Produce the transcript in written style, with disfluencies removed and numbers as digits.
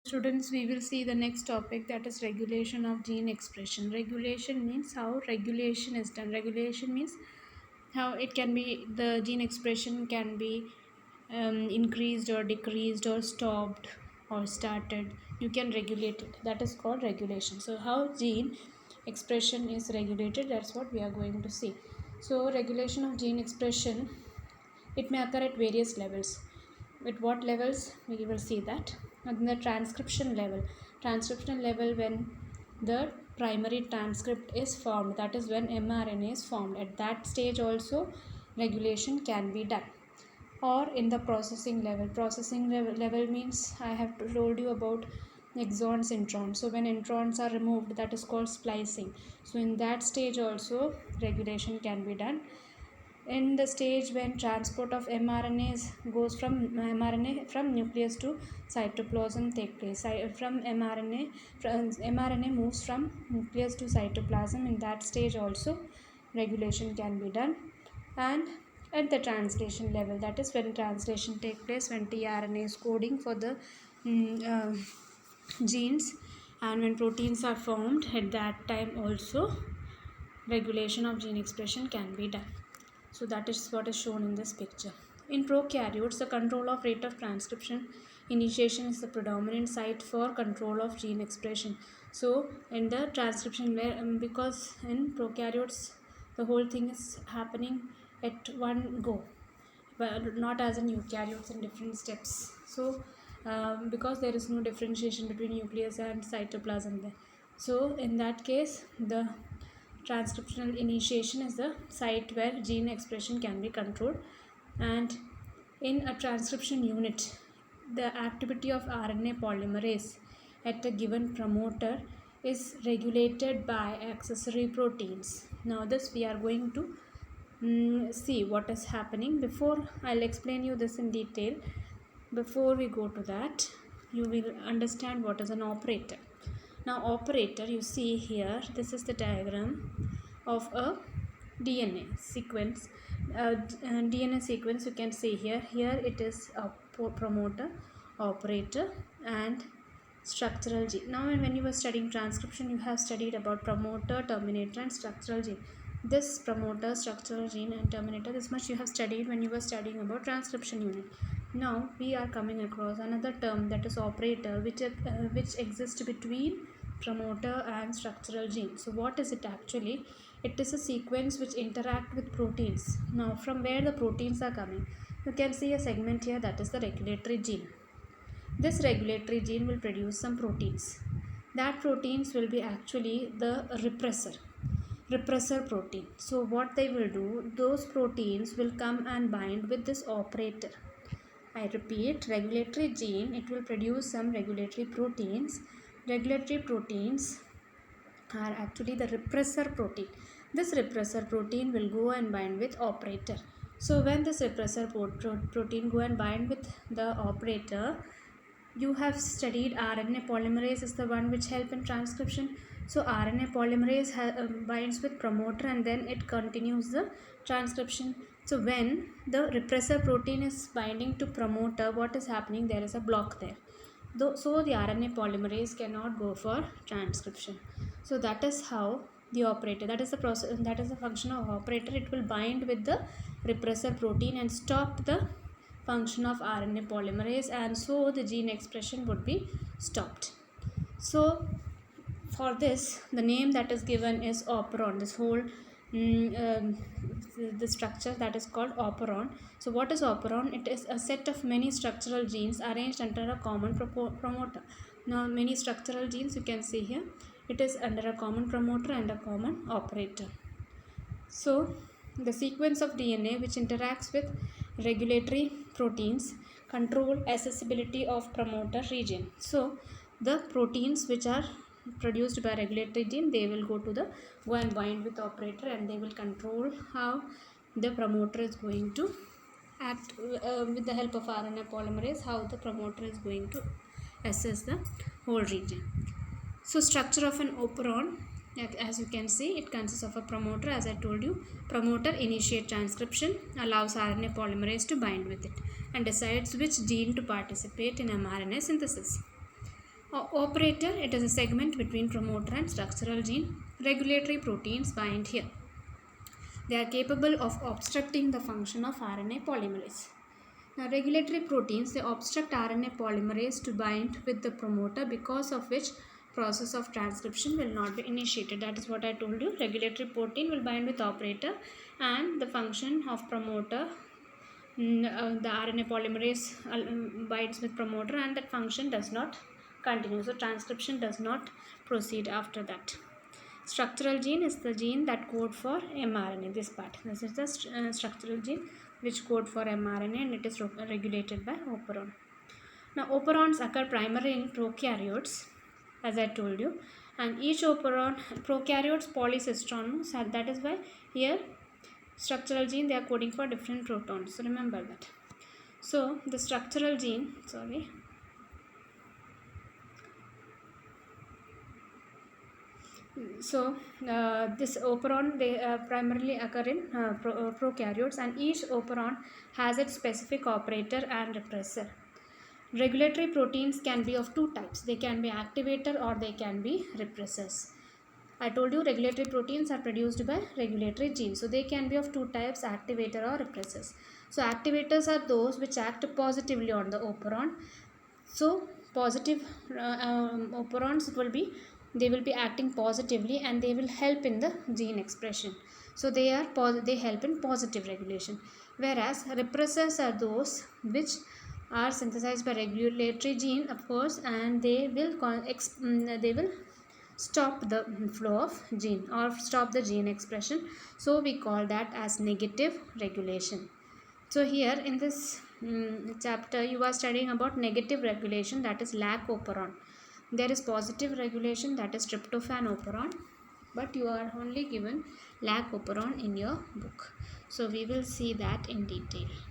Students, we will see the next topic, that is regulation of gene expression. Regulation means how regulation is done. Regulation means how it can be, the gene expression can be increased or decreased or stopped or started. You can regulate it. That is called regulation. So how gene expression is regulated, that's what we are going to see. So regulation of gene expression, it may occur at various levels. At what levels? We will see that. At the transcription level. Transcription level, when the primary transcript is formed, that is when mRNA is formed. At that stage also regulation can be done. Or in the processing level. Processing level means I have told you about exons, introns. So when introns are removed, that is called splicing. So in that stage also regulation can be done. In the stage when transport of mRNA goes from mRNA from nucleus to cytoplasm take place. From mRNA moves from nucleus to cytoplasm. In that stage also regulation can be done. And at the translation level, that is when translation take place, when tRNA is coding for the genes, and when proteins are formed, at that time also regulation of gene expression can be done. So that is what is shown in this picture. In prokaryotes, the control of rate of transcription initiation is the predominant site for control of gene expression. So in the transcription, because in prokaryotes the whole thing is happening at one go, but not as in eukaryotes in different steps. So because there is no differentiation between nucleus and cytoplasm there. So in that case, the transcriptional initiation is the site where gene expression can be controlled. And in a transcription unit, the activity of RNA polymerase at a given promoter is regulated by accessory proteins. Now this we are going to see what is happening. Before I'll explain you this in detail, before we go to that, you will understand what is an operator. Now operator, you see here, this is the diagram of a DNA sequence. DNA sequence you can see here. Here it is a promoter, operator and structural gene. Now when you were studying transcription, you have studied about promoter, terminator and structural gene. This promoter, structural gene and terminator, this much you have studied when you were studying about transcription unit. Now we are coming across another term, that is operator, which exists between promoter and structural gene. So what is it actually? It is a sequence which interact with proteins. Now from where the proteins are coming, you can see a segment here, that is the regulatory gene. This regulatory gene will produce some proteins. That proteins will be actually the repressor protein. So what they will do, those proteins will come and bind with this operator. I repeat, regulatory gene, it will produce some regulatory proteins. Regulatory proteins are actually the repressor protein. This repressor protein will go and bind with operator. So when this repressor protein go and bind with the operator, you have studied RNA polymerase is the one which help in transcription. So RNA polymerase binds with promoter and then it continues the transcription. So when the repressor protein is binding to promoter, what is happening? There is a block there. So the RNA polymerase cannot go for transcription. So that is how the operator, that is the process, that is the function of operator. It will bind with the repressor protein and stop the function of RNA polymerase, and so the gene expression would be stopped. So for this, the name that is given is operon. This whole the structure, that is called operon. So what is operon? It is a set of many structural genes arranged under a common promoter. Now many structural genes you can see here, it is under a common promoter and a common operator. So the sequence of DNA which interacts with regulatory proteins control accessibility of promoter region. So the proteins which are produced by regulatory gene, they will go and bind with operator, and they will control how the promoter is going to act with the help of RNA polymerase, how the promoter is going to access the whole region. So structure of an operon, as you can see, it consists of a promoter. As I told you, promoter initiates transcription, allows RNA polymerase to bind with it, and decides which gene to participate in mRNA synthesis. Operator, it is a segment between promoter and structural gene. Regulatory proteins bind here. They are capable of obstructing the function of RNA polymerase. Now, regulatory proteins, they obstruct RNA polymerase to bind with the promoter, because of which process of transcription will not be initiated. That is what I told you. Regulatory protein will bind with operator, and the function of promoter, the RNA polymerase binds with promoter, and that function does not continue. So transcription does not proceed after that. Structural gene is the gene that code for mRNA. This part, this is the structural gene which code for mRNA, and it is regulated by operon. Now operons occur primarily in prokaryotes, as I told you, and each operon, prokaryotes polycystron, so that is why here structural gene, they are coding for different protons, so remember that. So the structural gene, this operon, they primarily occur in prokaryotes, and each operon has its specific operator and repressor. Regulatory proteins can be of two types. They can be activator or they can be repressors. I told you regulatory proteins are produced by regulatory genes. So they can be of two types, activator or repressors. So activators are those which act positively on the operon. So positive operons they will be acting positively, and they will help in the gene expression. So they help in positive regulation. Whereas repressors are those which are synthesized by regulatory gene, of course, and they will stop the flow of gene or stop the gene expression. So we call that as negative regulation. So here in this chapter you are studying about negative regulation, that is lac operon. There is positive regulation, that is tryptophan operon, but you are only given lac operon in your book. So we will see that in detail.